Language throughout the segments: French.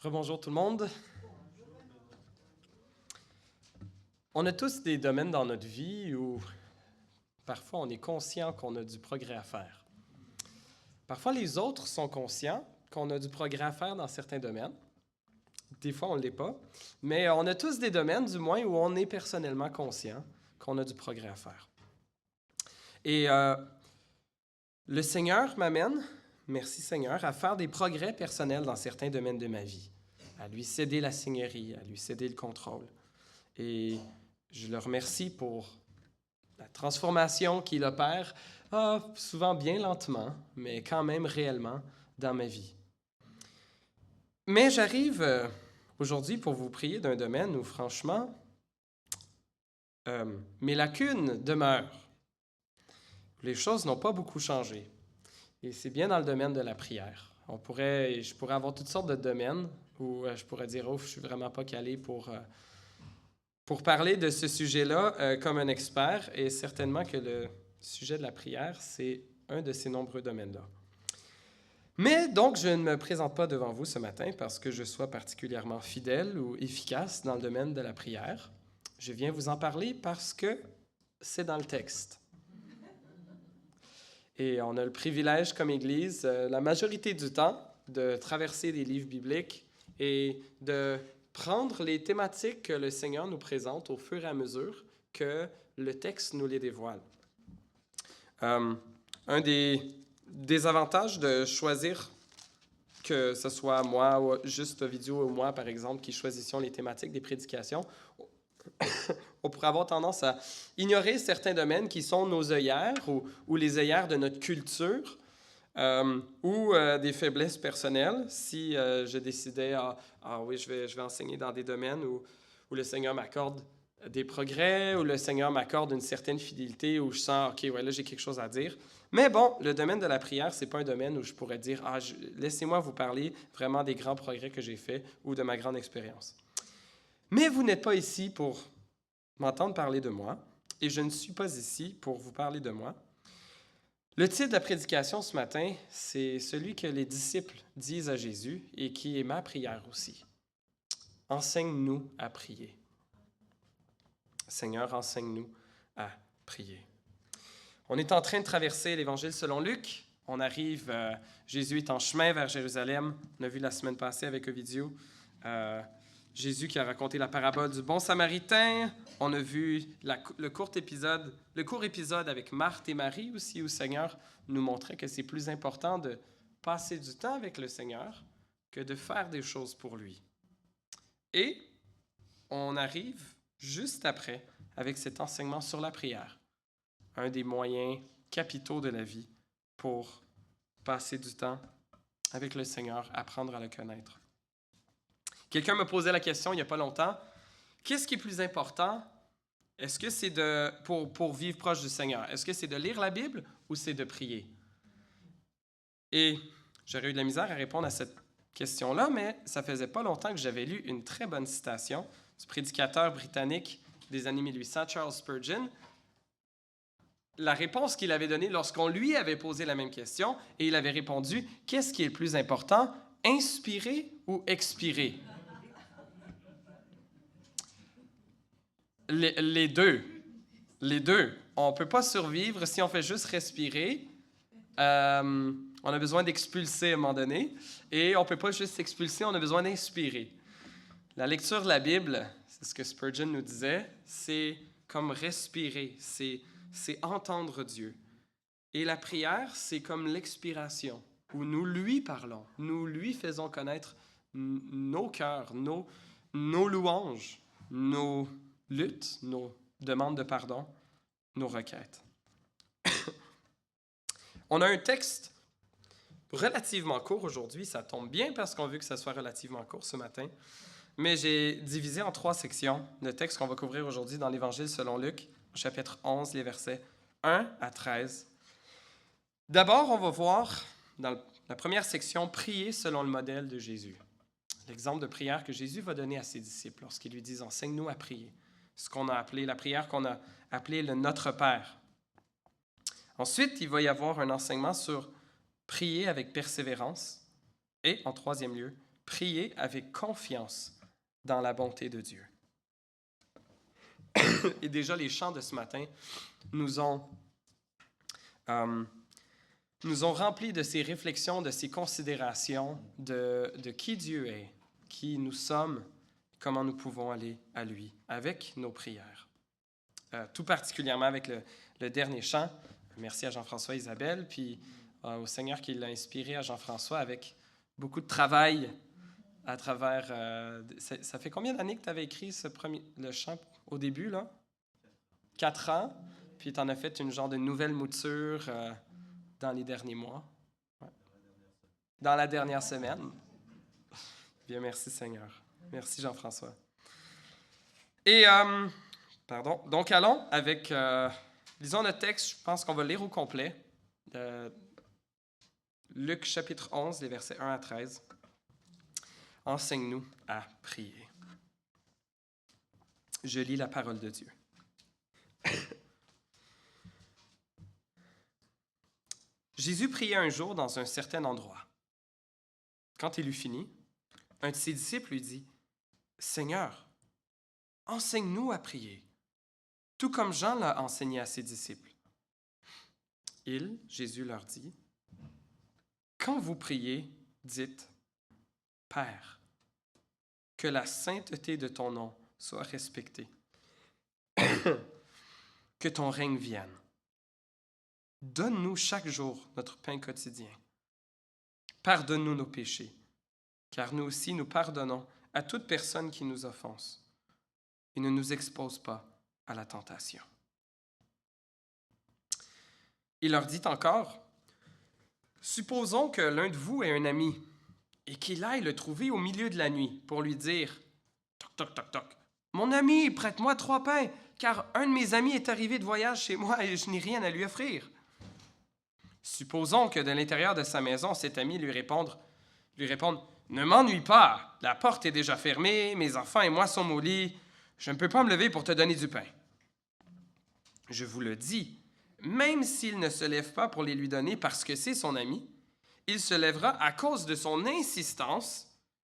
Rebonjour tout le monde. On a tous des domaines dans notre vie où parfois on est conscient qu'on a du progrès à faire. Parfois les autres sont conscients qu'on a du progrès à faire dans certains domaines. Des fois on ne l'est pas, mais on a tous des domaines du moins où on est personnellement conscient qu'on a du progrès à faire. Et le Seigneur m'amène, merci Seigneur, à faire des progrès personnels dans certains domaines de ma vie, à lui céder la seigneurie, à lui céder le contrôle. Et je le remercie pour la transformation qu'il opère, souvent bien lentement, mais quand même réellement dans ma vie. Mais j'arrive aujourd'hui pour vous prier d'un domaine où, franchement, mes lacunes demeurent. Les choses n'ont pas beaucoup changé. Et c'est bien dans le domaine de la prière. Je pourrais avoir toutes sortes de domaines où je pourrais dire, je ne suis vraiment pas calé pour parler de ce sujet-là comme un expert, et certainement que le sujet de la prière, c'est un de ces nombreux domaines-là. Mais donc, je ne me présente pas devant vous ce matin parce que je sois particulièrement fidèle ou efficace dans le domaine de la prière. Je viens vous en parler parce que c'est dans le texte. Et on a le privilège comme Église, la majorité du temps, de traverser des livres bibliques et de prendre les thématiques que le Seigneur nous présente au fur et à mesure que le texte nous les dévoile. Un des avantages de choisir que ce soit moi ou juste Vidéo ou moi, par exemple, qui choisissions les thématiques des prédications, on pourrait avoir tendance à ignorer certains domaines qui sont nos œillères ou les œillères de notre culture ou des faiblesses personnelles. Si je décidais, oui, je vais enseigner dans des domaines où le Seigneur m'accorde des progrès, où le Seigneur m'accorde une certaine fidélité, où je sens, OK, ouais, là, j'ai quelque chose à dire. Mais bon, le domaine de la prière, c'est pas un domaine où je pourrais dire, laissez-moi vous parler vraiment des grands progrès que j'ai faits ou de ma grande expérience. Mais vous n'êtes pas ici pour m'entendre parler de moi, et je ne suis pas ici pour vous parler de moi. Le titre de la prédication ce matin, c'est celui que les disciples disent à Jésus et qui est ma prière aussi. Enseigne-nous à prier. Seigneur, enseigne-nous à prier. On est en train de traverser l'Évangile selon Luc. On arrive, Jésus est en chemin vers Jérusalem. On a vu la semaine passée avec Ovidio. Jésus qui a raconté la parabole du bon Samaritain. On a vu le court épisode avec Marthe et Marie aussi, où le Seigneur nous montrait que c'est plus important de passer du temps avec le Seigneur que de faire des choses pour lui. Et on arrive juste après avec cet enseignement sur la prière, un des moyens capitaux de la vie pour passer du temps avec le Seigneur, apprendre à le connaître. Quelqu'un me posait la question il n'y a pas longtemps, qu'est-ce qui est plus important? Est-ce que c'est pour vivre proche du Seigneur? Est-ce que c'est de lire la Bible ou c'est de prier? Et j'aurais eu de la misère à répondre à cette question-là, mais ça faisait pas longtemps que j'avais lu une très bonne citation du prédicateur britannique des années 1800, Charles Spurgeon. La réponse qu'il avait donnée lorsqu'on lui avait posé la même question, et il avait répondu, qu'est-ce qui est le plus important? Inspirer ou expirer? Les deux. On ne peut pas survivre si on fait juste respirer. On a besoin d'expulser à un moment donné. Et on ne peut pas juste expulser, on a besoin d'inspirer. La lecture de la Bible, c'est ce que Spurgeon nous disait, c'est comme respirer, c'est entendre Dieu. Et la prière, c'est comme l'expiration, où nous lui parlons, nous lui faisons connaître nos cœurs, nos louanges, nos luttes, nos demandes de pardon, nos requêtes. On a un texte relativement court aujourd'hui, ça tombe bien parce qu'on veut que ça soit relativement court ce matin, mais j'ai divisé en 3 sections le texte qu'on va couvrir aujourd'hui dans l'Évangile selon Luc, chapitre 11, les versets 1 à 13. D'abord, on va voir dans la première section, prier selon le modèle de Jésus. L'exemple de prière que Jésus va donner à ses disciples lorsqu'ils lui disent « Enseigne-nous à prier ». Ce qu'on a appelé, la prière qu'on a appelée le Notre Père. Ensuite, il va y avoir un enseignement sur prier avec persévérance. Et, en troisième lieu, priez avec confiance dans la bonté de Dieu. Et déjà, les chants de ce matin nous ont remplis de ces réflexions, de ces considérations de qui Dieu est, qui nous sommes, comment nous pouvons aller à lui avec nos prières. Tout particulièrement avec le dernier chant. Merci à Jean-François et Isabelle, puis au Seigneur qui l'a inspiré à Jean-François avec beaucoup de travail à travers... ça fait combien d'années que tu avais écrit le chant au début, là? 4 ans, puis tu en as fait une genre de nouvelle mouture dans les derniers mois. Ouais. Dans la dernière semaine. Bien, merci Seigneur. Merci Jean-François. Et, donc allons avec... lisons notre texte, je pense qu'on va le lire au complet. Luc chapitre 11, les versets 1 à 13. Enseigne-nous à prier. Je lis la parole de Dieu. Jésus priait un jour dans un certain endroit. Quand il eut fini, un de ses disciples lui dit, « Seigneur, enseigne-nous à prier, tout comme Jean l'a enseigné à ses disciples. » Jésus leur dit, « Quand vous priez, dites, « Père, que la sainteté de ton nom soit respectée, que ton règne vienne. Donne-nous chaque jour notre pain quotidien. Pardonne-nous nos péchés, car nous aussi nous pardonnons à toute personne qui nous offense, et ne nous expose pas à la tentation. » Il leur dit encore, « Supposons que l'un de vous ait un ami, et qu'il aille le trouver au milieu de la nuit pour lui dire, « Toc, toc, toc, toc, mon ami, prête-moi 3 pains, car un de mes amis est arrivé de voyage chez moi et je n'ai rien à lui offrir. » Supposons que de l'intérieur de sa maison, cet ami lui réponde, « Ne m'ennuie pas, la porte est déjà fermée, mes enfants et moi sommes au lit, je ne peux pas me lever pour te donner du pain. » Je vous le dis, même s'il ne se lève pas pour les lui donner parce que c'est son ami, il se lèvera à cause de son insistance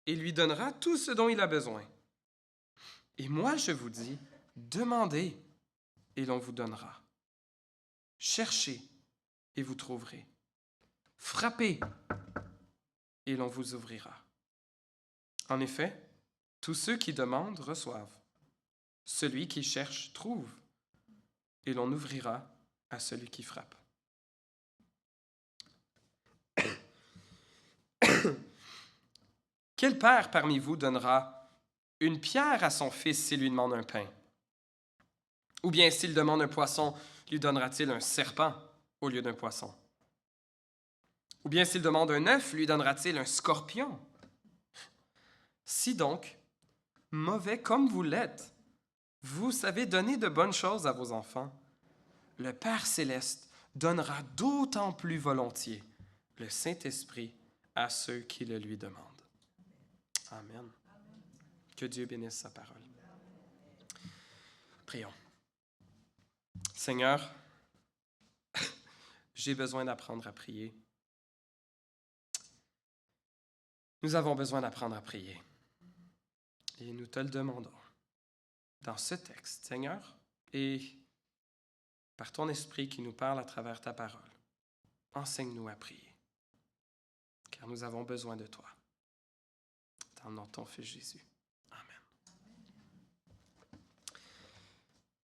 et lui donnera tout ce dont il a besoin. Et moi, je vous dis, demandez et l'on vous donnera. Cherchez et vous trouverez. Frappez et l'on vous ouvrira. En effet, tous ceux qui demandent reçoivent. Celui qui cherche trouve. Et l'on ouvrira à celui qui frappe. Quel père parmi vous donnera une pierre à son fils s'il lui demande un pain? Ou bien s'il demande un poisson, lui donnera-t-il un serpent au lieu d'un poisson? Ou bien s'il demande un œuf, lui donnera-t-il un scorpion? Si donc, mauvais comme vous l'êtes, vous savez donner de bonnes choses à vos enfants, le Père céleste donnera d'autant plus volontiers le Saint-Esprit à ceux qui le lui demandent. Amen. Que Dieu bénisse sa parole. Prions. Seigneur, j'ai besoin d'apprendre à prier. Nous avons besoin d'apprendre à prier. Et nous te le demandons dans ce texte, Seigneur, et par ton esprit qui nous parle à travers ta parole. Enseigne-nous à prier, car nous avons besoin de toi. Dans le nom de ton Fils Jésus. Amen.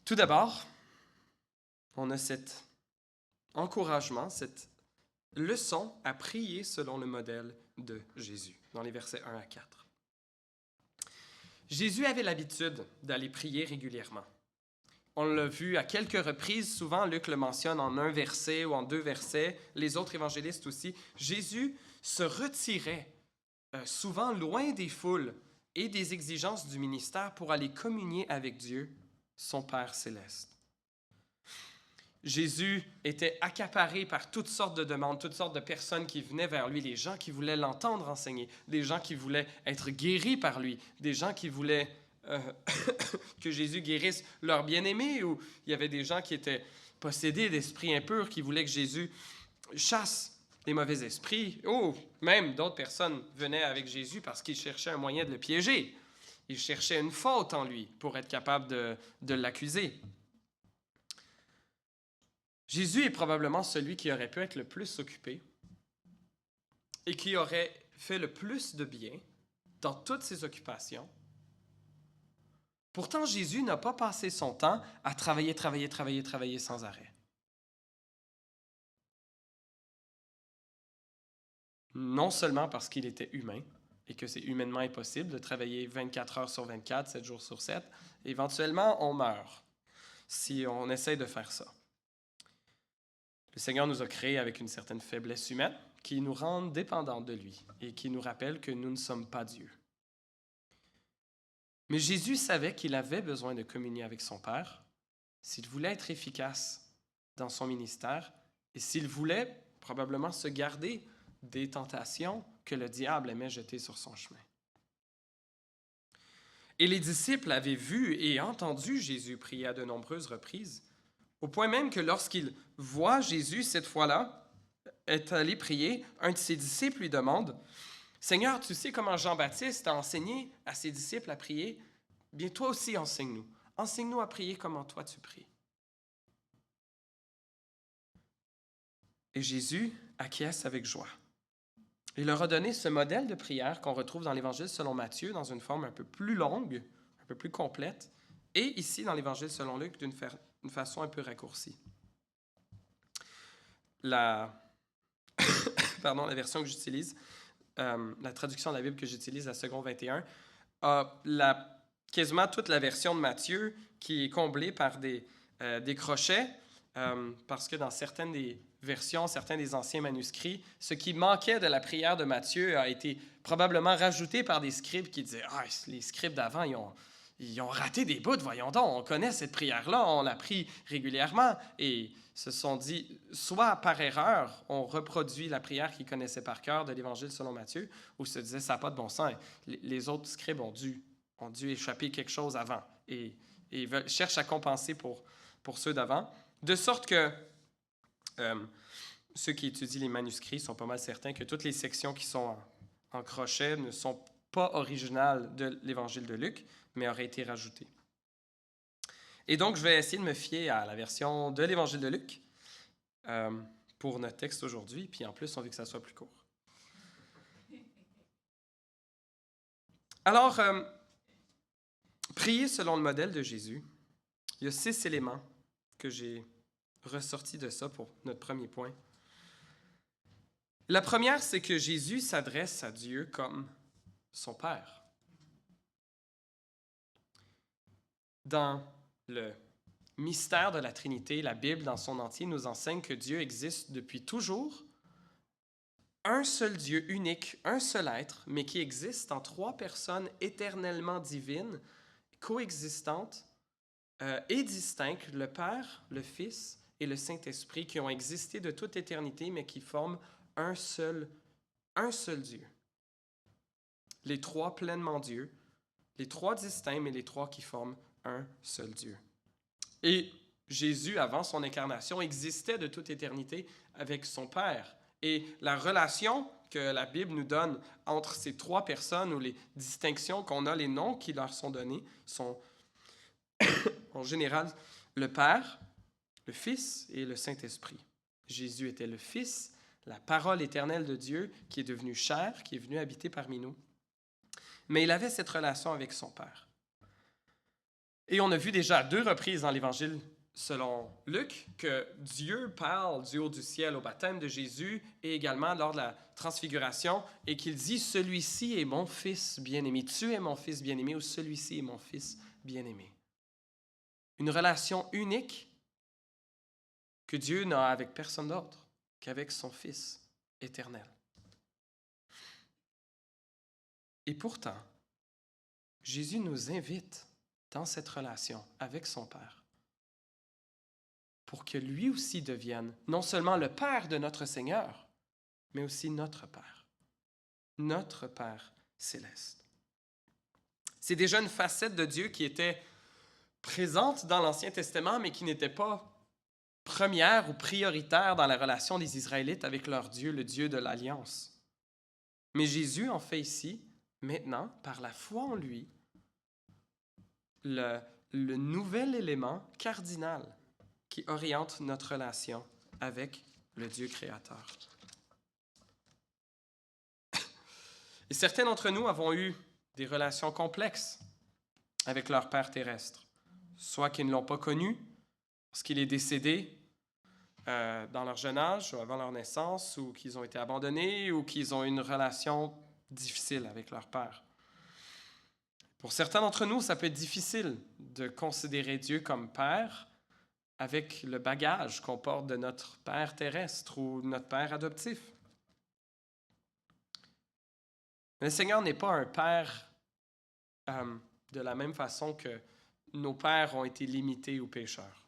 Tout d'abord, on a cet encouragement, cette leçon à prier selon le modèle de Jésus, dans les versets 1 à 4. Jésus avait l'habitude d'aller prier régulièrement. On l'a vu à quelques reprises, souvent Luc le mentionne en 1 verset ou en 2 versets, les autres évangélistes aussi. Jésus se retirait souvent loin des foules et des exigences du ministère pour aller communier avec Dieu, son Père céleste. Jésus était accaparé par toutes sortes de demandes, toutes sortes de personnes qui venaient vers lui, des gens qui voulaient l'entendre enseigner, des gens qui voulaient être guéris par lui, des gens qui voulaient que Jésus guérisse leurs bien-aimés, ou il y avait des gens qui étaient possédés d'esprits impurs, qui voulaient que Jésus chasse les mauvais esprits, ou même d'autres personnes venaient avec Jésus parce qu'ils cherchaient un moyen de le piéger. Ils cherchaient une faute en lui pour être capable de l'accuser. Jésus est probablement celui qui aurait pu être le plus occupé et qui aurait fait le plus de bien dans toutes ses occupations. Pourtant, Jésus n'a pas passé son temps à travailler sans arrêt. Non seulement parce qu'il était humain et que c'est humainement impossible de travailler 24 heures sur 24, 7 jours sur 7, éventuellement, on meurt si on essaie de faire ça. Le Seigneur nous a créés avec une certaine faiblesse humaine qui nous rend dépendants de lui et qui nous rappelle que nous ne sommes pas Dieu. Mais Jésus savait qu'il avait besoin de communier avec son Père s'il voulait être efficace dans son ministère et s'il voulait probablement se garder des tentations que le diable aimait jeter sur son chemin. Et les disciples avaient vu et entendu Jésus prier à de nombreuses reprises, au point même que lorsqu'ils voient Jésus cette fois-là être allé prier, un de ses disciples lui demande « Seigneur, tu sais comment Jean-Baptiste a enseigné à ses disciples à prier? Bien, toi aussi, enseigne-nous. Enseigne-nous à prier comment toi tu pries. » Et Jésus acquiesce avec joie. Il leur a donné ce modèle de prière qu'on retrouve dans l'Évangile selon Matthieu dans une forme un peu plus longue, un peu plus complète, et ici dans l'Évangile selon Luc d'une façon un peu raccourcie. La version que j'utilise, la traduction de la Bible que j'utilise, la seconde 21, a quasiment toute la version de Matthieu qui est comblée par des crochets, parce que dans certaines des versions, certains des anciens manuscrits, ce qui manquait de la prière de Matthieu a été probablement rajouté par des scribes qui disaient « Ah, les scribes d'avant, ils ont raté des bouts, voyons donc, on connaît cette prière-là, on l'a pris régulièrement. » Et se sont dit, soit par erreur, on reproduit la prière qu'ils connaissaient par cœur de l'Évangile selon Matthieu, ou se disait, ça n'a pas de bon sens. Les autres scribes ont dû échapper quelque chose avant et cherchent à compenser pour ceux d'avant. De sorte que ceux qui étudient les manuscrits sont pas mal certains que toutes les sections qui sont en crochet ne sont pas originales de l'Évangile de Luc, mais auraient été rajoutées. Et donc, je vais essayer de me fier à la version de l'Évangile de Luc pour notre texte aujourd'hui, puis en plus, on veut que ça soit plus court. Alors, prier selon le modèle de Jésus, il y a 6 éléments que j'ai ressortis de ça pour notre premier point. La première, c'est que Jésus s'adresse à Dieu comme son Père. Dans le mystère de la Trinité, la Bible dans son entier nous enseigne que Dieu existe depuis toujours, un seul Dieu unique, un seul être, mais qui existe en 3 personnes éternellement divines, coexistantes et distinctes, le Père, le Fils et le Saint-Esprit, qui ont existé de toute éternité, mais qui forment un seul Dieu. Les 3 pleinement Dieu, les 3 distincts, mais les 3 qui forment un seul Dieu. Et Jésus, avant son incarnation, existait de toute éternité avec son Père. Et la relation que la Bible nous donne entre ces 3 personnes, ou les distinctions qu'on a, les noms qui leur sont donnés, sont en général le Père, le Fils et le Saint-Esprit. Jésus était le Fils, la parole éternelle de Dieu qui est devenue chair, qui est venue habiter parmi nous. Mais il avait cette relation avec son Père. Et on a vu déjà à 2 reprises dans l'Évangile selon Luc que Dieu parle du haut du ciel au baptême de Jésus et également lors de la transfiguration et qu'il dit « Celui-ci est mon fils bien-aimé. Tu es mon fils bien-aimé » ou « Celui-ci est mon fils bien-aimé. » Une relation unique que Dieu n'a avec personne d'autre qu'avec son Fils éternel. Et pourtant, Jésus nous invite dans cette relation avec son Père pour que lui aussi devienne non seulement le Père de notre Seigneur, mais aussi notre Père céleste. C'est déjà une facette de Dieu qui était présente dans l'Ancien Testament, mais qui n'était pas première ou prioritaire dans la relation des Israélites avec leur Dieu, le Dieu de l'Alliance. Mais Jésus en fait ici, maintenant, par la foi en lui, le nouvel élément cardinal qui oriente notre relation avec le Dieu créateur. Et certains d'entre nous avons eu des relations complexes avec leur Père terrestre, soit qu'ils ne l'ont pas connu, parce qu'il est décédé dans leur jeune âge ou avant leur naissance, ou qu'ils ont été abandonnés, ou qu'ils ont une relation difficile avec leur Père. Pour certains d'entre nous, ça peut être difficile de considérer Dieu comme Père avec le bagage qu'on porte de notre Père terrestre ou de notre Père adoptif. Le Seigneur n'est pas un Père de la même façon que nos pères ont été limités ou pécheurs.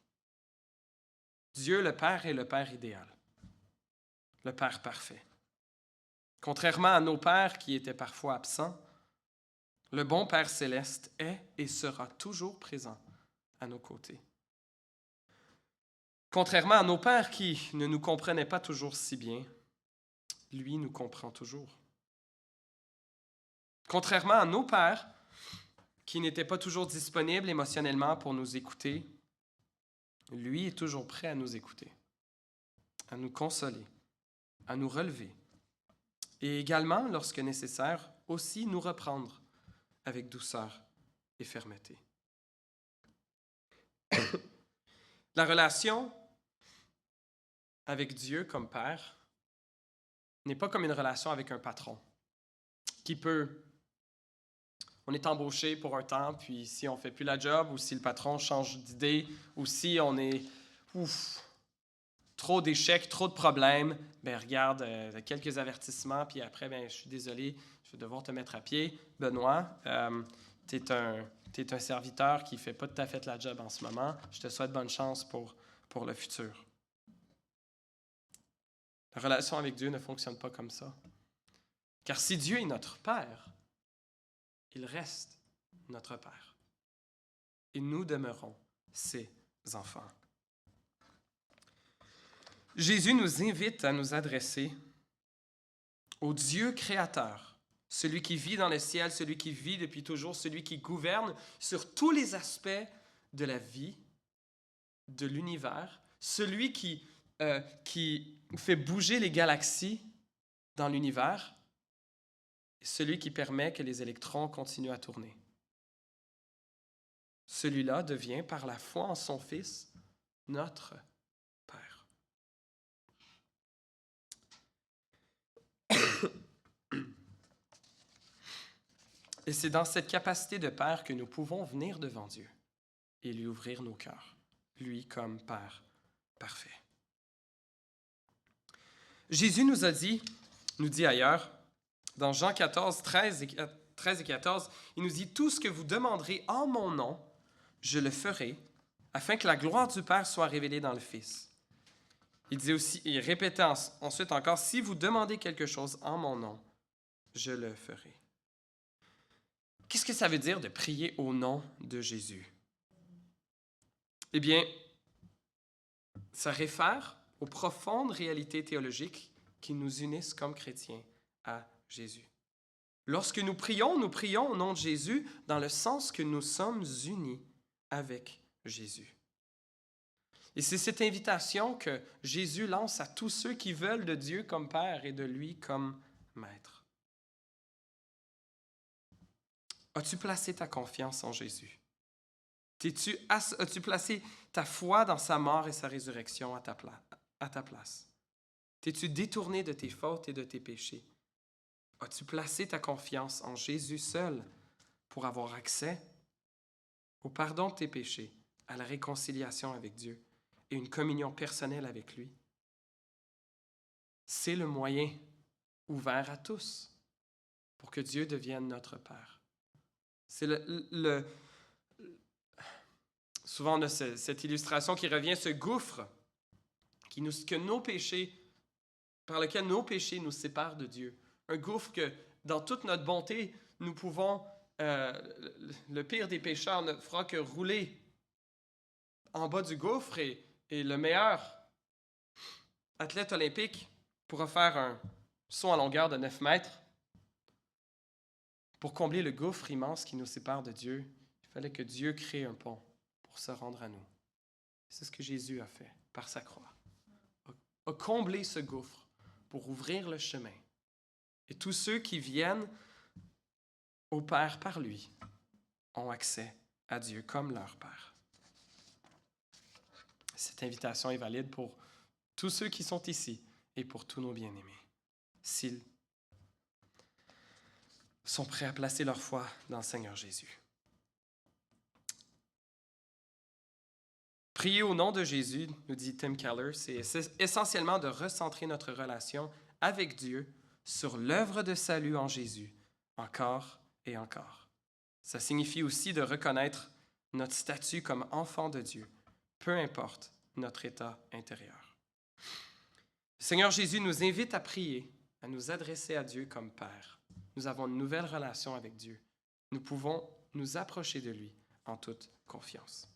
Dieu, le Père, est le Père idéal, le Père parfait. Contrairement à nos pères qui étaient parfois absents, le bon Père céleste est et sera toujours présent à nos côtés. Contrairement à nos pères qui ne nous comprenaient pas toujours si bien, lui nous comprend toujours. Contrairement à nos pères qui n'étaient pas toujours disponibles émotionnellement pour nous écouter, lui est toujours prêt à nous écouter, à nous consoler, à nous relever et également, lorsque nécessaire, aussi nous reprendre avec douceur et fermeté. La relation avec Dieu comme Père n'est pas comme une relation avec un patron qui peut... On est embauché pour un temps, puis si on ne fait plus la job, ou si le patron change d'idée, ou si on est trop d'échecs, trop de problèmes, ben regarde, quelques avertissements, puis après, ben, je suis désolé, je vais devoir te mettre à pied. Benoît, tu es un serviteur qui ne fait pas tout à fait la job en ce moment. Je te souhaite bonne chance pour le futur. La relation avec Dieu ne fonctionne pas comme ça. Car si Dieu est notre Père, il reste notre Père. Et nous demeurons ses enfants. Jésus nous invite à nous adresser au Dieu créateur, celui qui vit dans le ciel, celui qui vit depuis toujours, celui qui gouverne sur tous les aspects de la vie, de l'univers, celui qui fait bouger les galaxies dans l'univers, celui qui permet que les électrons continuent à tourner. Celui-là devient, par la foi en son Fils, notre Père. Et c'est dans cette capacité de Père que nous pouvons venir devant Dieu et lui ouvrir nos cœurs, lui comme Père parfait. Jésus nous dit ailleurs, dans Jean 14, 13 et 14, il nous dit « Tout ce que vous demanderez en mon nom, je le ferai, afin que la gloire du Père soit révélée dans le Fils. » Il dit aussi, il répétait ensuite encore « Si vous demandez quelque chose en mon nom, je le ferai. » Qu'est-ce que ça veut dire de prier au nom de Jésus? Eh bien, ça réfère aux profondes réalités théologiques qui nous unissent comme chrétiens à Jésus. Lorsque nous prions au nom de Jésus dans le sens que nous sommes unis avec Jésus. Et c'est cette invitation que Jésus lance à tous ceux qui veulent de Dieu comme Père et de lui comme Maître. As-tu placé ta confiance en Jésus? As-tu placé ta foi dans sa mort et sa résurrection à ta place? T'es-tu détourné de tes fautes et de tes péchés? As-tu placé ta confiance en Jésus seul pour avoir accès au pardon de tes péchés, à la réconciliation avec Dieu et une communion personnelle avec lui? C'est le moyen ouvert à tous pour que Dieu devienne notre Père. C'est souvent on a cette illustration qui revient, ce gouffre par lequel nos péchés nous séparent de Dieu. Un gouffre que, dans toute notre bonté, nous pouvons, le pire des pécheurs ne fera que rouler en bas du gouffre et Et le meilleur athlète olympique pourra faire un saut en longueur de 9 mètres. Pour combler le gouffre immense qui nous sépare de Dieu, il fallait que Dieu crée un pont pour se rendre à nous. C'est ce que Jésus a fait par sa croix. A comblé ce gouffre pour ouvrir le chemin. Et tous ceux qui viennent au Père par lui ont accès à Dieu comme leur Père. Cette invitation est valide pour tous ceux qui sont ici et pour tous nos bien-aimés, s'ils sont prêts à placer leur foi dans le Seigneur Jésus. Prier au nom de Jésus, nous dit Tim Keller, c'est essentiellement de recentrer notre relation avec Dieu sur l'œuvre de salut en Jésus, encore et encore. Ça signifie aussi de reconnaître notre statut comme enfant de Dieu, peu importe notre état intérieur. Le Seigneur Jésus nous invite à prier, à nous adresser à Dieu comme Père. Nous avons une nouvelle relation avec Dieu. Nous pouvons nous approcher de lui en toute confiance.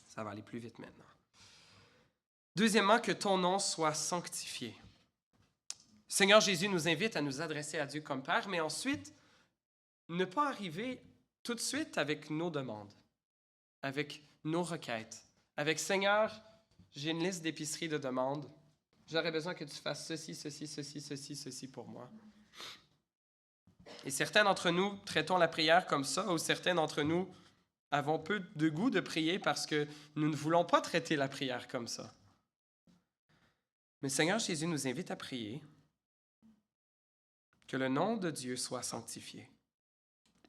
Ça va aller plus vite maintenant. Deuxièmement, que ton nom soit sanctifié. Le Seigneur Jésus nous invite à nous adresser à Dieu comme Père, mais ensuite, ne pas arriver tout de suite avec nos demandes, avec nos requêtes, avec « Seigneur, j'ai une liste d'épicerie de demandes, j'aurais besoin que tu fasses ceci, ceci, ceci, ceci, ceci pour moi. » Et certains d'entre nous traitons la prière comme ça, ou certains d'entre nous avons peu de goût de prier parce que nous ne voulons pas traiter la prière comme ça. Mais le Seigneur Jésus nous invite à prier que le nom de Dieu soit sanctifié.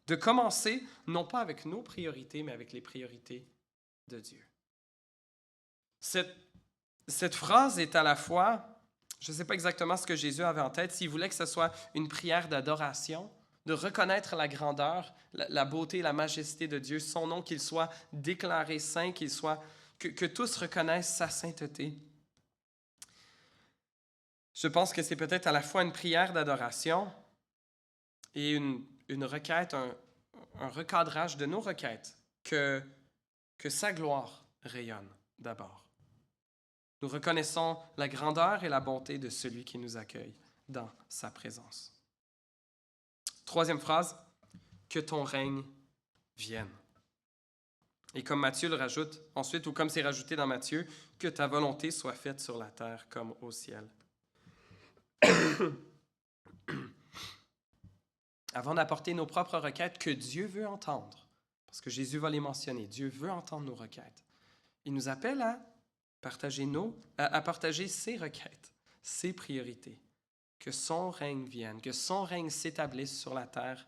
De commencer, non pas avec nos priorités, mais avec les priorités de Dieu. Cette phrase est à la fois, je ne sais pas exactement ce que Jésus avait en tête, s'il voulait que ce soit une prière d'adoration, de reconnaître la grandeur, la beauté, la majesté de Dieu, son nom, qu'il soit déclaré saint, que tous reconnaissent sa sainteté. Je pense que c'est peut-être à la fois une prière d'adoration et une requête, un recadrage de nos requêtes, que sa gloire rayonne d'abord. Nous reconnaissons la grandeur et la bonté de celui qui nous accueille dans sa présence. Troisième phrase, que ton règne vienne. Et comme Matthieu le rajoute ensuite, ou comme c'est rajouté dans Matthieu, que ta volonté soit faite sur la terre comme au ciel. Avant d'apporter nos propres requêtes que Dieu veut entendre, parce que Jésus va les mentionner, Dieu veut entendre nos requêtes. Il nous appelle à partager ses requêtes, ses priorités, que son règne vienne, que son règne s'établisse sur la terre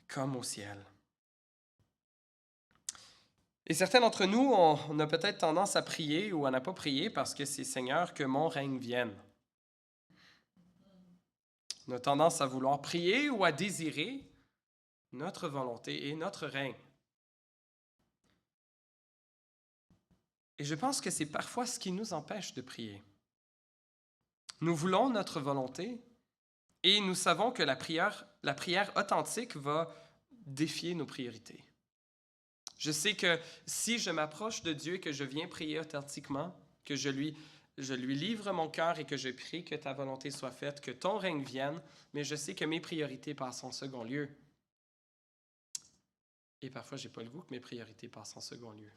comme au ciel. Et certains d'entre nous, on a peut-être tendance à prier ou à ne pas prier parce que c'est « Seigneur, que mon règne vienne ». On a tendance à vouloir prier ou à désirer notre volonté et notre règne. Et je pense que c'est parfois ce qui nous empêche de prier. Nous voulons notre volonté et nous savons que la prière authentique va défier nos priorités. Je sais que si je m'approche de Dieu et que je viens prier authentiquement, que je lui livre mon cœur et que je prie que ta volonté soit faite, que ton règne vienne, mais je sais que mes priorités passent en second lieu. Et parfois, je n'ai pas le goût que mes priorités passent en second lieu.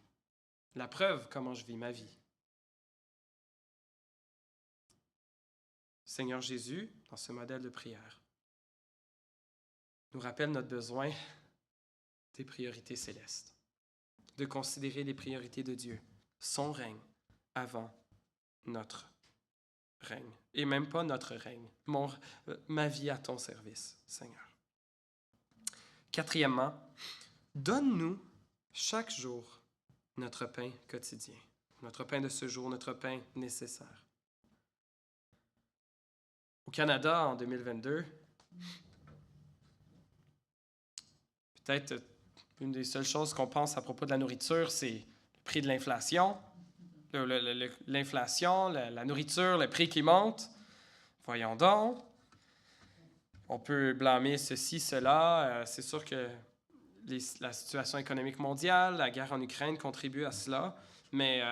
La preuve, comment je vis ma vie. Seigneur Jésus, dans ce modèle de prière, nous rappelle notre besoin des priorités célestes, de considérer les priorités de Dieu, son règne, avant notre règne, et même pas notre règne, ma vie à ton service, Seigneur. Quatrièmement, donne-nous chaque jour notre pain quotidien, notre pain de ce jour, notre pain nécessaire. Au Canada, en 2022, peut-être une des seules choses qu'on pense à propos de la nourriture, c'est le prix de l'inflation. L'inflation, la nourriture, le prix qui monte. Voyons donc. On peut blâmer ceci, cela. C'est sûr que la situation économique mondiale, la guerre en Ukraine contribue à cela. mais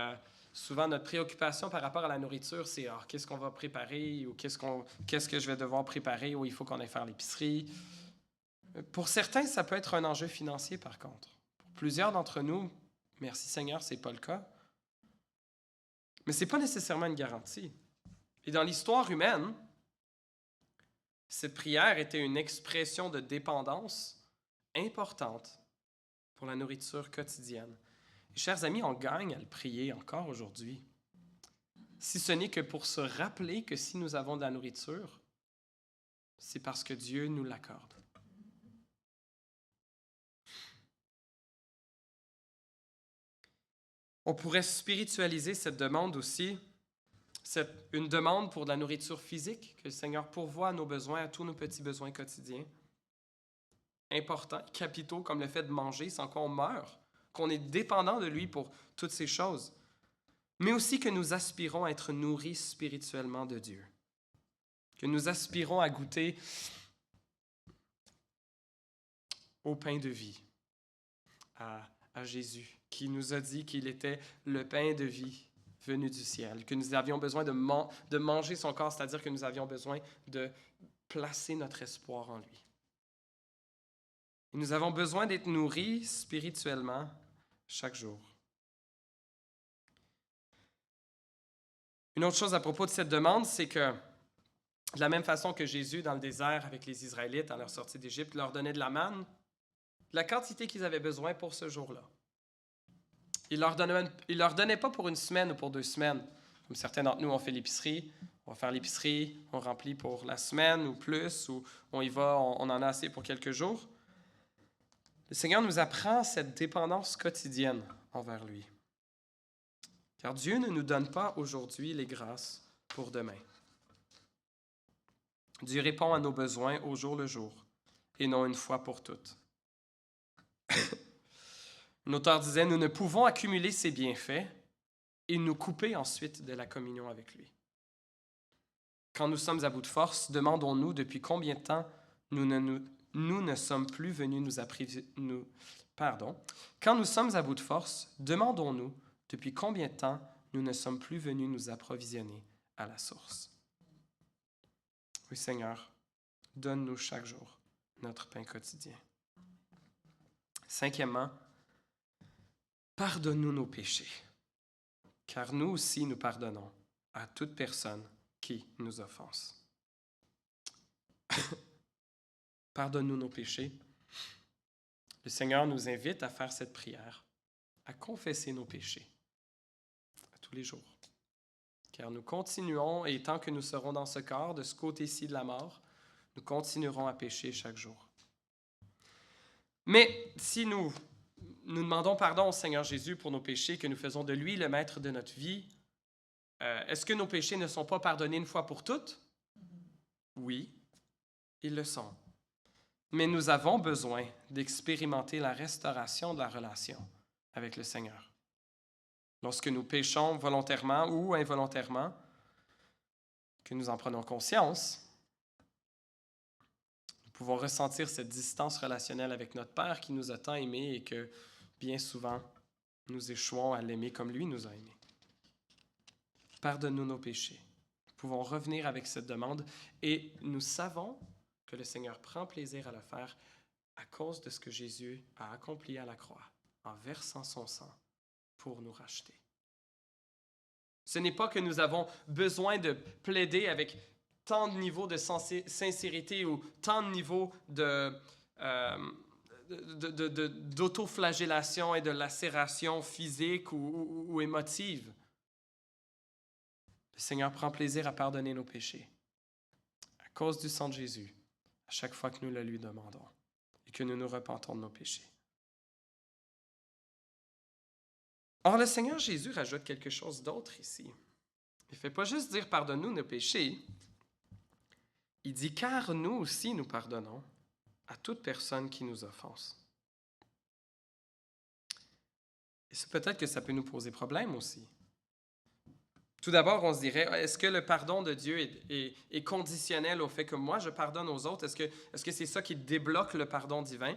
souvent notre préoccupation par rapport à la nourriture, c'est qu'est-ce qu'on va préparer ou qu'est-ce que je vais devoir préparer ou il faut qu'on aille faire l'épicerie. Pour certains, ça peut être un enjeu financier par contre. Pour plusieurs d'entre nous, merci Seigneur, ce n'est pas le cas. Mais ce n'est pas nécessairement une garantie. Et dans l'histoire humaine, cette prière était une expression de dépendance importante pour la nourriture quotidienne. Et chers amis, on gagne à le prier encore aujourd'hui. Si ce n'est que pour se rappeler que si nous avons de la nourriture, c'est parce que Dieu nous l'accorde. On pourrait spiritualiser cette demande aussi, une demande pour de la nourriture physique, que le Seigneur pourvoie à nos besoins, à tous nos petits besoins quotidiens. Importants, capitaux, comme le fait de manger, sans quoi on meurt, qu'on est dépendant de lui pour toutes ces choses, mais aussi que nous aspirons à être nourris spirituellement de Dieu, que nous aspirons à goûter au pain de vie, à Jésus, qui nous a dit qu'il était le pain de vie venu du ciel, que nous avions besoin de manger son corps, c'est-à-dire que nous avions besoin de placer notre espoir en lui. Et nous avons besoin d'être nourris spirituellement chaque jour. Une autre chose à propos de cette demande, c'est que de la même façon que Jésus, dans le désert avec les Israélites, à leur sortie d'Égypte, leur donnait de la manne, la quantité qu'ils avaient besoin pour ce jour-là. Il ne leur donnait pas pour une semaine ou pour 2 semaines. Comme certains d'entre nous, on fait l'épicerie, on va faire l'épicerie, on remplit pour la semaine ou plus, ou on y va, on en a assez pour quelques jours. Le Seigneur nous apprend cette dépendance quotidienne envers lui. Car Dieu ne nous donne pas aujourd'hui les grâces pour demain. Dieu répond à nos besoins au jour le jour, et non une fois pour toutes. Un auteur disait, nous ne pouvons accumuler ses bienfaits et nous couper ensuite de la communion avec lui. Quand nous sommes à bout de force, demandons-nous depuis combien de temps nous ne sommes plus venus Quand nous sommes à bout de force, demandons-nous depuis combien de temps nous ne sommes plus venus nous approvisionner à la source. Oui, Seigneur, donne-nous chaque jour notre pain quotidien. 5e, pardonne-nous nos péchés, car nous aussi nous pardonnons à toute personne qui nous offense. Pardonne-nous nos péchés. Le Seigneur nous invite à faire cette prière, à confesser nos péchés à tous les jours. Car nous continuons, et tant que nous serons dans ce corps, de ce côté-ci de la mort, nous continuerons à pécher chaque jour. Mais si nous demandons pardon au Seigneur Jésus pour nos péchés, que nous faisons de lui le maître de notre vie, est-ce que nos péchés ne sont pas pardonnés une fois pour toutes? Oui, ils le sont. Mais nous avons besoin d'expérimenter la restauration de la relation avec le Seigneur. Lorsque nous péchons volontairement ou involontairement, que nous en prenons conscience, nous pouvons ressentir cette distance relationnelle avec notre Père qui nous a tant aimés et que, bien souvent, nous échouons à l'aimer comme lui nous a aimés. Pardonne-nous nos péchés. Nous pouvons revenir avec cette demande et nous savons que le Seigneur prend plaisir à le faire à cause de ce que Jésus a accompli à la croix en versant son sang pour nous racheter. Ce n'est pas que nous avons besoin de plaider avec tant de niveaux de sincérité ou tant de niveaux d'autoflagellation et de lacération physique ou émotive. Le Seigneur prend plaisir à pardonner nos péchés à cause du sang de Jésus, à chaque fois que nous le lui demandons et que nous nous repentons de nos péchés. Or, le Seigneur Jésus rajoute quelque chose d'autre ici. Il ne fait pas juste dire « pardonne-nous nos péchés », il dit « car nous aussi nous pardonnons à toute personne qui nous offense ». Et c'est peut-être que ça peut nous poser problème aussi. Tout d'abord, on se dirait, est-ce que le pardon de Dieu est conditionnel au fait que moi, je pardonne aux autres? Est-ce que c'est ça qui débloque le pardon divin?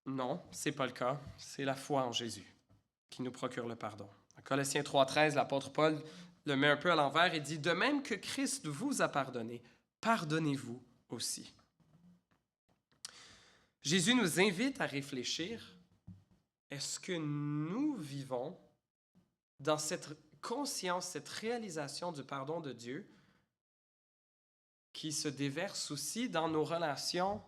Non, ce n'est pas le cas. C'est la foi en Jésus. qui nous procure le pardon. En Colossiens 3,13, l'apôtre Paul le met un peu à l'envers et dit « De même que Christ vous a pardonné, pardonnez-vous aussi. » Jésus nous invite à réfléchir. Est-ce que nous vivons dans cette conscience, cette réalisation du pardon de Dieu qui se déverse aussi dans nos relations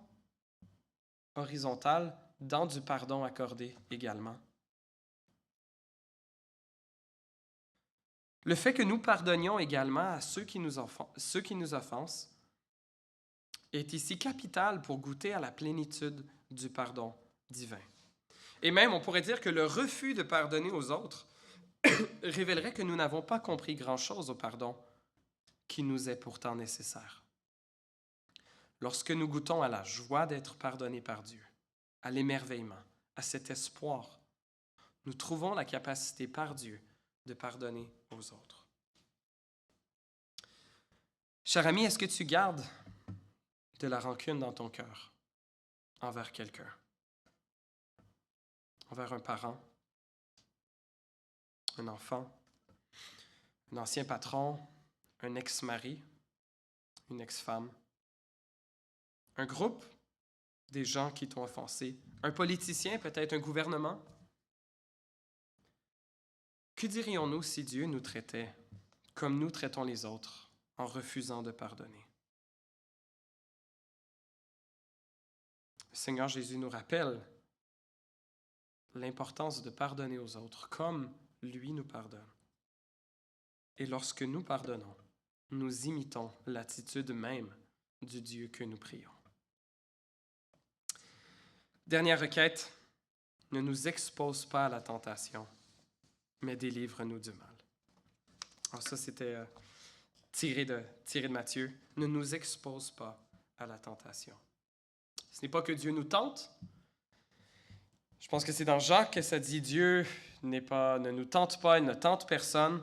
horizontales, dans du pardon accordé également? Le fait que nous pardonnions également à ceux qui nous offensent est ici capital pour goûter à la plénitude du pardon divin. Et même, on pourrait dire que le refus de pardonner aux autres révélerait que nous n'avons pas compris grand-chose au pardon qui nous est pourtant nécessaire. Lorsque nous goûtons à la joie d'être pardonnés par Dieu, à l'émerveillement, à cet espoir, nous trouvons la capacité par Dieu de pardonner aux autres. Cher ami, est-ce que tu gardes de la rancune dans ton cœur envers quelqu'un, envers un parent, un enfant, un ancien patron, un ex-mari, une ex-femme, un groupe, des gens qui t'ont offensé, un politicien, peut-être un gouvernement? Que dirions-nous si Dieu nous traitait comme nous traitons les autres en refusant de pardonner? Le Seigneur Jésus nous rappelle l'importance de pardonner aux autres comme lui nous pardonne. Et lorsque nous pardonnons, nous imitons l'attitude même du Dieu que nous prions. Dernière requête, ne nous expose pas à la tentation, mais délivre-nous du mal. Alors ça, c'était tiré de Matthieu. Ne nous expose pas à la tentation. Ce n'est pas que Dieu nous tente. Je pense que c'est dans Jacques que ça dit Dieu ne nous tente pas, il ne tente personne.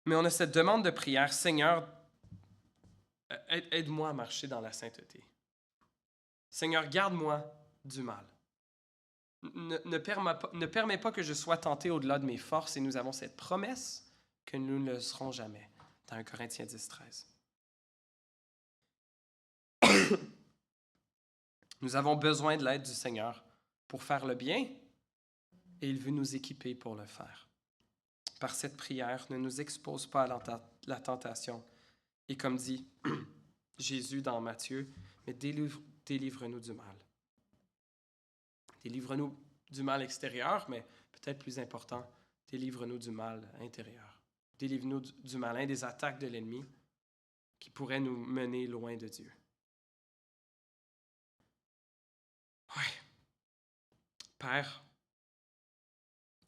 Mais on a cette demande de prière, Seigneur, aide-moi à marcher dans la sainteté. Seigneur, garde-moi du mal. Ne permets pas que je sois tenté au-delà de mes forces, et nous avons cette promesse que nous ne le serons jamais, dans 1 Corinthiens 10, 13. Nous avons besoin de l'aide du Seigneur pour faire le bien, et il veut nous équiper pour le faire. Par cette prière, ne nous expose pas à la tentation. Et comme dit Jésus dans Matthieu, mais délivre-nous du mal. Délivre-nous du mal extérieur, mais peut-être plus important, délivre-nous du mal intérieur. Délivre-nous du malin, des attaques de l'ennemi qui pourraient nous mener loin de Dieu. Oui. Père,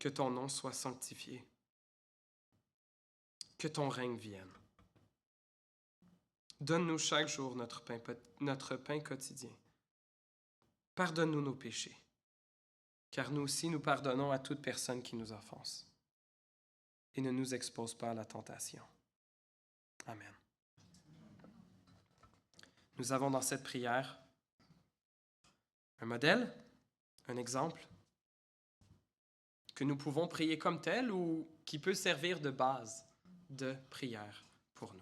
que ton nom soit sanctifié, que ton règne vienne. Donne-nous chaque jour notre pain quotidien. Pardonne-nous nos péchés, car nous aussi nous pardonnons à toute personne qui nous offense. Et ne nous expose pas à la tentation. Amen. Nous avons dans cette prière un modèle, un exemple, que nous pouvons prier comme tel ou qui peut servir de base de prière pour nous.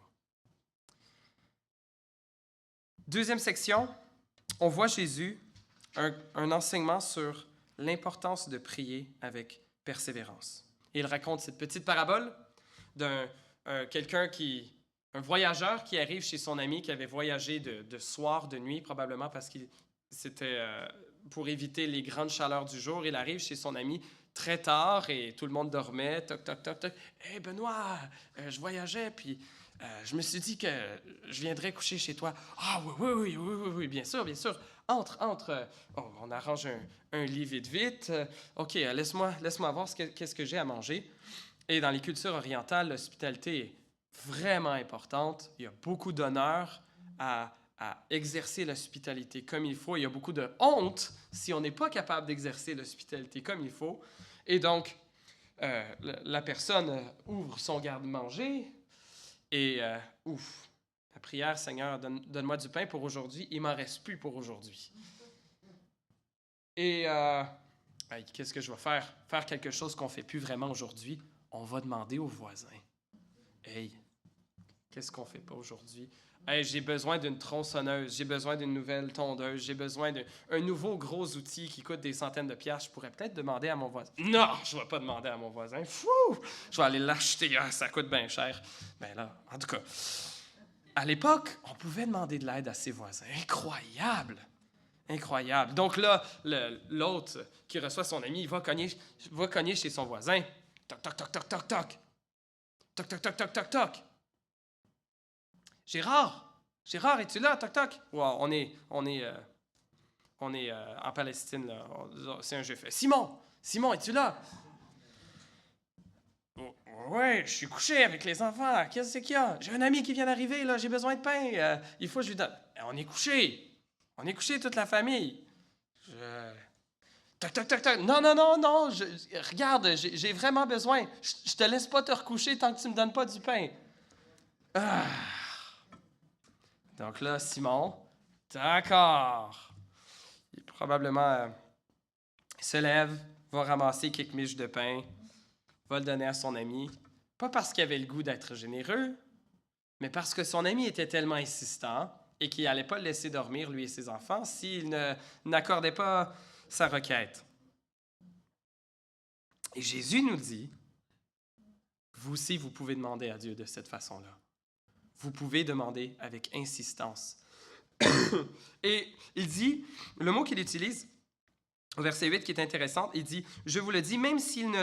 Deuxième section, on voit Jésus, un enseignement sur l'importance de prier avec persévérance. Et il raconte cette petite parabole d'un un voyageur qui arrive chez son ami qui avait voyagé de soir, de nuit, probablement parce que c'était pour éviter les grandes chaleurs du jour. Il arrive chez son ami très tard et tout le monde dormait. Toc, toc, toc, toc. « Hey Benoît, je voyageais, puis je me suis dit que je viendrais coucher chez toi. »« Ah oui, bien sûr. Entre. On arrange un lit vite. OK, laisse-moi voir qu'est-ce que j'ai à manger. » Et dans les cultures orientales, l'hospitalité est vraiment importante. Il y a beaucoup d'honneur à exercer l'hospitalité comme il faut. Il y a beaucoup de honte si on n'est pas capable d'exercer l'hospitalité comme il faut. Et donc, la personne ouvre son garde-manger et la prière, Seigneur, donne-moi du pain pour aujourd'hui. Il m'en reste plus pour aujourd'hui. Et Hey, qu'est-ce que je vais faire? Faire quelque chose qu'on ne fait plus vraiment aujourd'hui. On va demander aux voisins. Hey, qu'est-ce qu'on ne fait pas aujourd'hui? Hey, j'ai besoin d'une tronçonneuse, j'ai besoin d'une nouvelle tondeuse, j'ai besoin d'un nouveau gros outil qui coûte des centaines de piastres. Je pourrais peut-être demander à mon voisin. Non, je ne vais pas demander à mon voisin. Fou! Je vais aller l'acheter. Ah, ça coûte bien cher. Ben là, en tout cas, à l'époque, on pouvait demander de l'aide à ses voisins. Incroyable! Incroyable. Donc là, l'autre qui reçoit son ami, il va cogner chez son voisin. Toc, toc, toc, toc, toc, toc. Toc, toc, toc, toc, toc, toc. Gérard! Gérard, es-tu là? Toc, toc. Wow, on est en Palestine, là. C'est un jeu fait. Simon! Simon, es-tu là? Oh, ouais, je suis couché avec les enfants. Qu'est-ce qu'il y a? J'ai un ami qui vient d'arriver, là. J'ai besoin de pain. Il faut que je lui donne. On est couché. On est couché, toute la famille. Toc, toc, toc, toc. Non, non, non, non. Regarde, j'ai vraiment besoin. Je te laisse pas te recoucher tant que tu me donnes pas du pain. Ah. Donc là, Simon, d'accord. Il probablement se lève, va ramasser quelques miches de pain, va le donner à son ami. Pas parce qu'il avait le goût d'être généreux, mais parce que son ami était tellement insistant et qu'il n'allait pas le laisser dormir, lui et ses enfants, s'il n'accordait pas sa requête. Et Jésus nous dit, vous aussi, vous pouvez demander à Dieu de cette façon-là. Vous pouvez demander avec insistance. Et il dit, le mot qu'il utilise, au verset 8 qui est intéressant, il dit, je vous le dis, même celui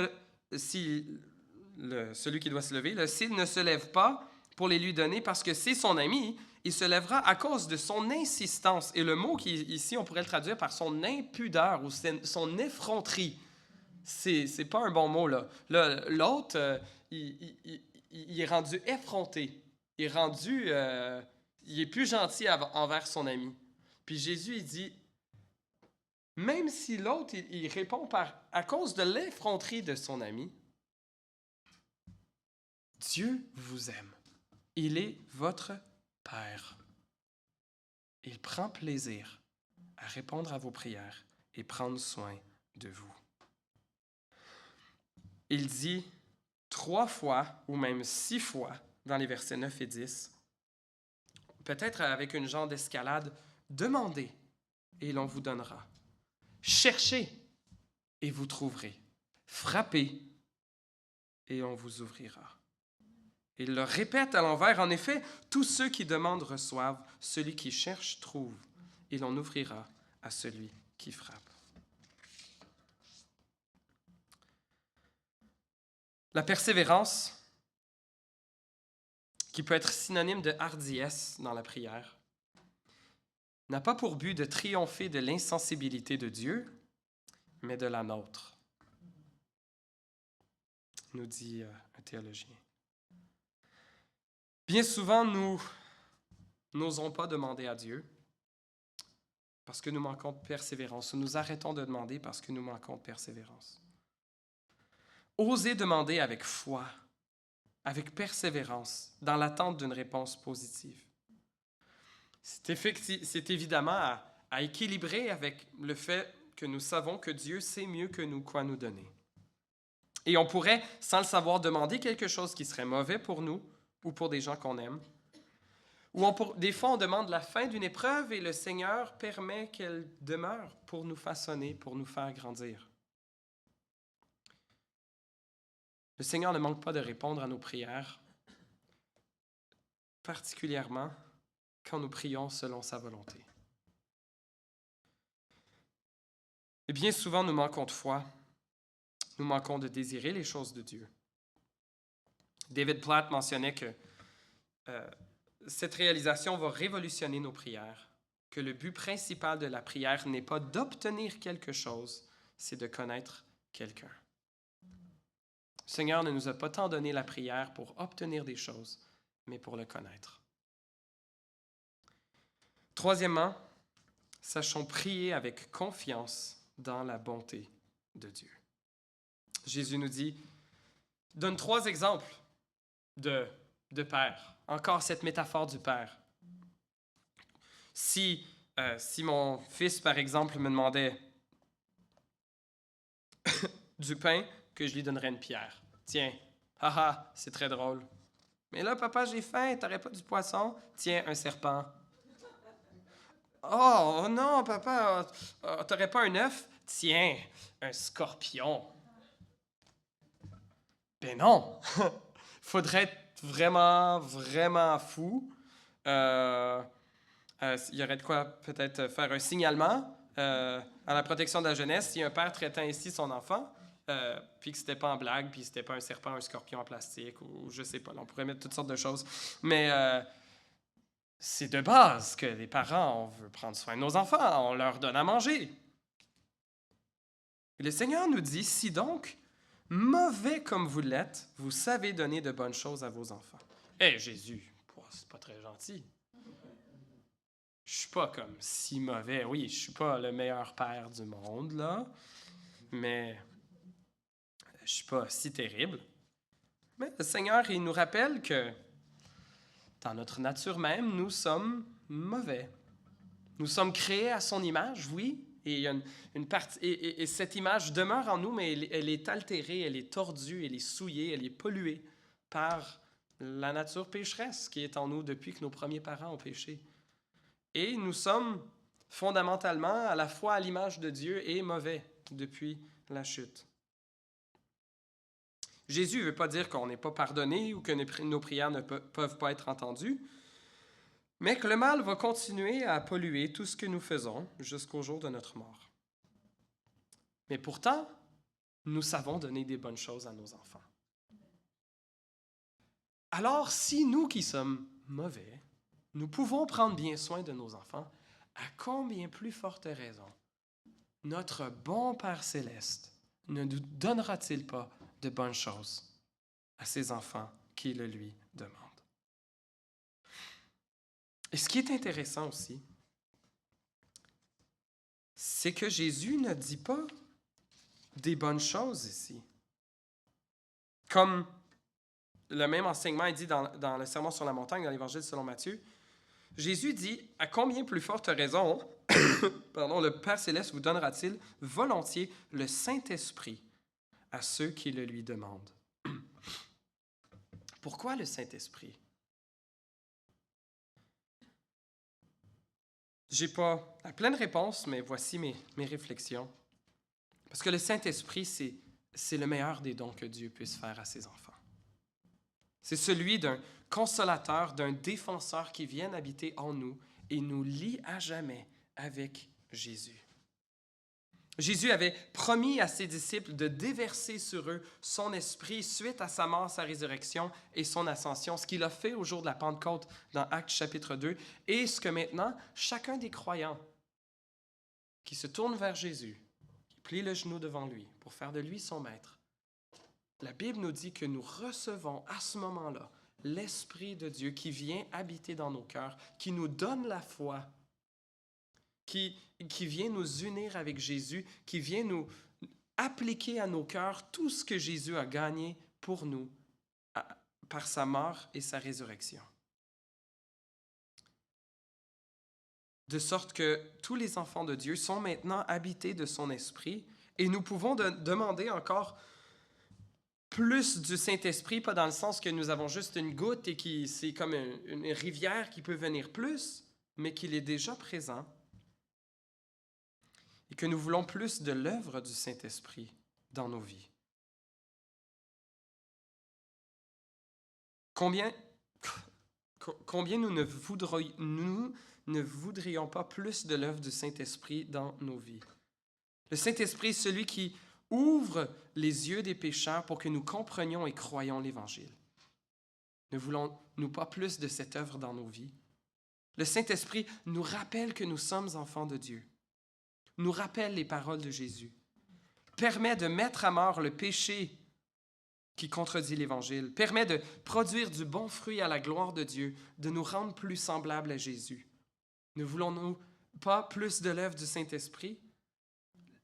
qui doit se lever, s'il ne se lève pas pour les lui donner parce que c'est son ami, il se lèvera à cause de son insistance. Et le mot qui ici, on pourrait le traduire par son impudeur ou son effronterie. C'est pas un bon mot, là. L'autre, il est rendu effronté. Il est rendu... il est plus gentil envers son ami. Puis Jésus, il dit, même si l'autre, il répond à cause de l'effronterie de son ami, Dieu vous aime. Il est votre Père. Il prend plaisir à répondre à vos prières et prendre soin de vous. Il dit 3 fois ou même 6 fois dans les versets 9 et 10, peut-être avec une genre d'escalade, demandez et l'on vous donnera. Cherchez et vous trouverez. Frappez et on vous ouvrira. Il le répète à l'envers, en effet, tous ceux qui demandent reçoivent, celui qui cherche trouve, et l'on ouvrira à celui qui frappe. La persévérance, qui peut être synonyme de hardiesse dans la prière, n'a pas pour but de triompher de l'insensibilité de Dieu, mais de la nôtre, nous dit un théologien. Bien souvent, nous n'osons pas demander à Dieu parce que nous manquons de persévérance. Nous arrêtons de demander parce que nous manquons de persévérance. Osez demander avec foi, avec persévérance, dans l'attente d'une réponse positive. C'est évidemment à équilibrer avec le fait que nous savons que Dieu sait mieux que nous quoi nous donner. Et on pourrait, sans le savoir, demander quelque chose qui serait mauvais pour nous ou pour des gens qu'on aime. Ou des fois, on demande la fin d'une épreuve et le Seigneur permet qu'elle demeure pour nous façonner, pour nous faire grandir. Le Seigneur ne manque pas de répondre à nos prières, particulièrement quand nous prions selon sa volonté. Et bien souvent, nous manquons de foi, nous manquons de désirer les choses de Dieu. David Platt mentionnait que cette réalisation va révolutionner nos prières, que le but principal de la prière n'est pas d'obtenir quelque chose, c'est de connaître quelqu'un. Le Seigneur ne nous a pas tant donné la prière pour obtenir des choses, mais pour le connaître. Troisièmement, sachons prier avec confiance dans la bonté de Dieu. Jésus nous dit, donne 3 exemples de père. Encore cette métaphore du père. Si mon fils, par exemple, me demandait du pain que je lui donnerais une pierre. Tiens, haha, c'est très drôle. Mais là, papa, j'ai faim, t'aurais pas du poisson? Tiens, un serpent. Oh non, papa, t'aurais pas un œuf? Tiens, un scorpion. Ben non! Faudrait être vraiment, vraiment fou. Il y aurait de quoi peut-être faire un signalement à la protection de la jeunesse si un père traitait ainsi son enfant, puis que c'était pas en blague, puis c'était pas un serpent, un scorpion en plastique, ou je sais pas. On pourrait mettre toutes sortes de choses. Mais c'est de base que les parents, on veut prendre soin de nos enfants, on leur donne à manger. Et le Seigneur nous dit, si donc, mauvais comme vous l'êtes, vous savez donner de bonnes choses à vos enfants. Jésus, c'est pas très gentil. Je suis pas comme si mauvais. Oui, je suis pas le meilleur père du monde, là, mais je suis pas si terrible. Mais le Seigneur, il nous rappelle que dans notre nature même, nous sommes mauvais. Nous sommes créés à son image, oui, et il y a une partie, et cette image demeure en nous, mais elle est altérée, elle est tordue, elle est souillée, elle est polluée par la nature pécheresse qui est en nous depuis que nos premiers parents ont péché. Et nous sommes fondamentalement à la fois à l'image de Dieu et mauvais depuis la chute. Jésus ne veut pas dire qu'on n'est pas pardonné ou que nos prières ne peuvent pas être entendues, mais que le mal va continuer à polluer tout ce que nous faisons jusqu'au jour de notre mort. Mais pourtant, nous savons donner des bonnes choses à nos enfants. Alors, si nous qui sommes mauvais, nous pouvons prendre bien soin de nos enfants, à combien plus forte raison notre bon Père céleste ne nous donnera-t-il pas de bonnes choses à ses enfants qui le lui demandent? Et ce qui est intéressant aussi, c'est que Jésus ne dit pas des bonnes choses ici. Comme le même enseignement est dit dans le Sermon sur la montagne, dans l'Évangile selon Matthieu, Jésus dit, à combien plus forte raison, le Père céleste vous donnera-t-il volontiers le Saint-Esprit à ceux qui le lui demandent? Pourquoi le Saint-Esprit? J'ai pas la pleine réponse, mais voici mes réflexions. Parce que le Saint-Esprit, c'est le meilleur des dons que Dieu puisse faire à ses enfants. C'est celui d'un consolateur, d'un défenseur qui vient habiter en nous et nous lie à jamais avec Jésus. Jésus avait promis à ses disciples de déverser sur eux son esprit suite à sa mort, sa résurrection et son ascension, ce qu'il a fait au jour de la Pentecôte dans Actes chapitre 2, et ce que maintenant, chacun des croyants qui se tourne vers Jésus, qui plie le genou devant lui pour faire de lui son maître, la Bible nous dit que nous recevons à ce moment-là l'Esprit de Dieu qui vient habiter dans nos cœurs, qui nous donne la foi, qui vient nous unir avec Jésus, qui vient nous appliquer à nos cœurs tout ce que Jésus a gagné pour nous par sa mort et sa résurrection. De sorte que tous les enfants de Dieu sont maintenant habités de son esprit et nous pouvons demander encore plus du Saint-Esprit, pas dans le sens que nous avons juste une goutte et que c'est comme une rivière qui peut venir plus, mais qu'il est déjà présent et que nous voulons plus de l'œuvre du Saint-Esprit dans nos vies. Combien nous ne voudrions pas plus de l'œuvre du Saint-Esprit dans nos vies? Le Saint-Esprit est celui qui ouvre les yeux des pécheurs pour que nous comprenions et croyions l'Évangile. Ne voulons-nous pas plus de cette œuvre dans nos vies? Le Saint-Esprit nous rappelle que nous sommes enfants de Dieu, nous rappelle les paroles de Jésus, permet de mettre à mort le péché qui contredit l'Évangile, permet de produire du bon fruit à la gloire de Dieu, de nous rendre plus semblables à Jésus. Ne voulons-nous pas plus de l'œuvre du Saint-Esprit?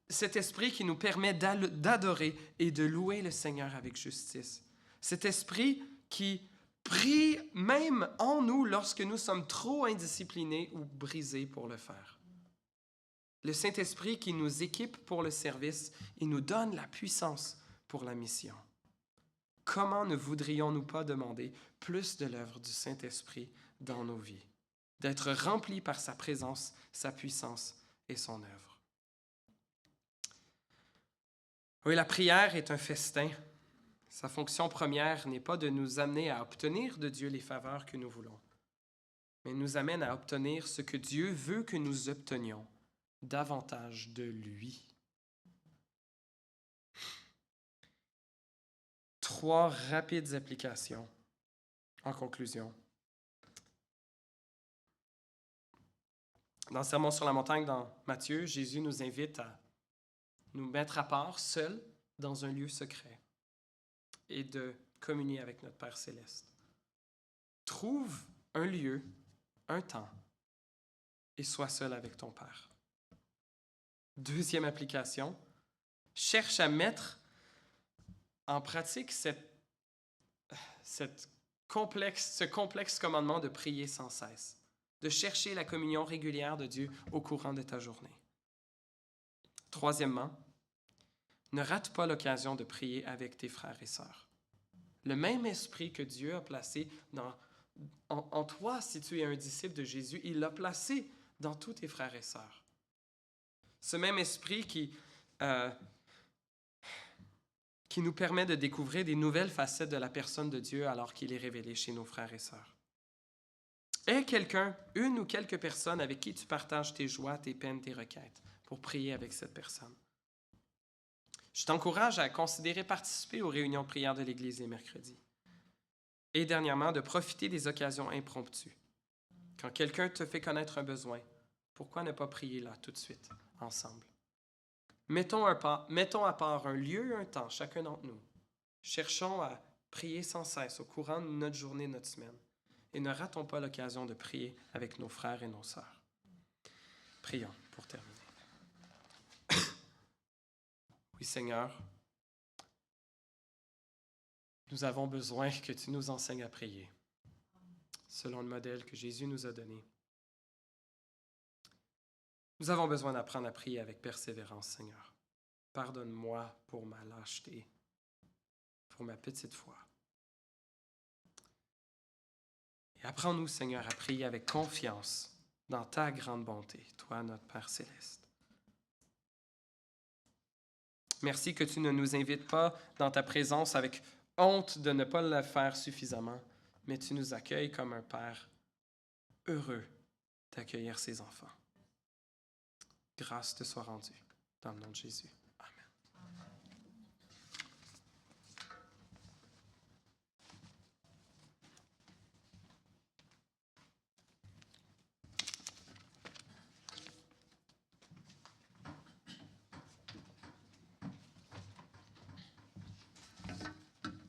Cet esprit qui nous permet d'adorer et de louer le Seigneur avec justice. Cet esprit qui prie même en nous lorsque nous sommes trop indisciplinés ou brisés pour le faire. Le Saint-Esprit qui nous équipe pour le service et nous donne la puissance pour la mission. Comment ne voudrions-nous pas demander plus de l'œuvre du Saint-Esprit dans nos vies, d'être remplis par sa présence, sa puissance et son œuvre? Oui, la prière est un festin. Sa fonction première n'est pas de nous amener à obtenir de Dieu les faveurs que nous voulons, mais nous amène à obtenir ce que Dieu veut que nous obtenions, davantage de lui. 3 rapides applications en conclusion. Dans le Sermon sur la montagne, dans Matthieu, Jésus nous invite à nous mettre à part, seuls, dans un lieu secret et de communier avec notre Père céleste. Trouve un lieu, un temps, et sois seul avec ton Père. 2e application, cherche à mettre en pratique ce complexe commandement de prier sans cesse, de chercher la communion régulière de Dieu au courant de ta journée. 3e, ne rate pas l'occasion de prier avec tes frères et sœurs. Le même esprit que Dieu a placé en toi, si tu es un disciple de Jésus, il l'a placé dans tous tes frères et sœurs. Ce même esprit qui nous permet de découvrir des nouvelles facettes de la personne de Dieu alors qu'il est révélé chez nos frères et sœurs. Aie quelqu'un, une ou quelques personnes avec qui tu partages tes joies, tes peines, tes requêtes, pour prier avec cette personne. Je t'encourage à considérer participer aux réunions de prière de l'Église les mercredis. Et dernièrement, de profiter des occasions impromptues. Quand quelqu'un te fait connaître un besoin, pourquoi ne pas prier là tout de suite, ensemble? Mettons à part un lieu et un temps, chacun d'entre nous. Cherchons à prier sans cesse au courant de notre journée, notre semaine. Et ne ratons pas l'occasion de prier avec nos frères et nos sœurs. Prions pour terminer. Oui, Seigneur, nous avons besoin que tu nous enseignes à prier, selon le modèle que Jésus nous a donné. Nous avons besoin d'apprendre à prier avec persévérance, Seigneur. Pardonne-moi pour ma lâcheté, pour ma petite foi. Et apprends-nous, Seigneur, à prier avec confiance dans ta grande bonté, toi, notre Père céleste. Merci que tu ne nous invites pas dans ta présence avec honte de ne pas le faire suffisamment, mais tu nous accueilles comme un Père heureux d'accueillir ses enfants. Grâce te soit rendue dans le nom de Jésus.